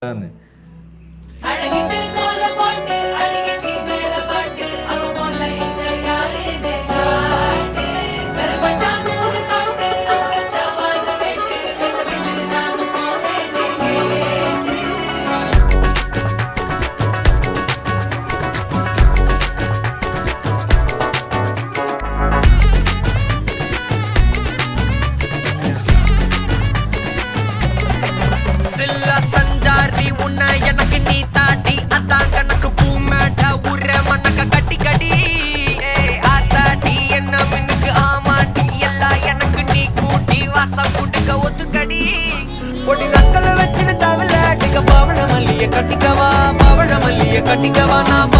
தானே. சஞ்சாரி உன்னை எனக்கு நீ தாட்டி அதான் கணக்கு பூ மேட்ட உர மண்ணக்க கட்டி கடி ஆத்தாட்டி என்ன மின்னுக்கு ஆமாட்டி எல்லாம் எனக்கு நீ கூட்டி வாசம் கூட்டுக்க ஒத்துக்கடி பொடி நக்கல வச்சிரு தவில அடிக்க பவழ மல்லிய கட்டிக்கவா நான்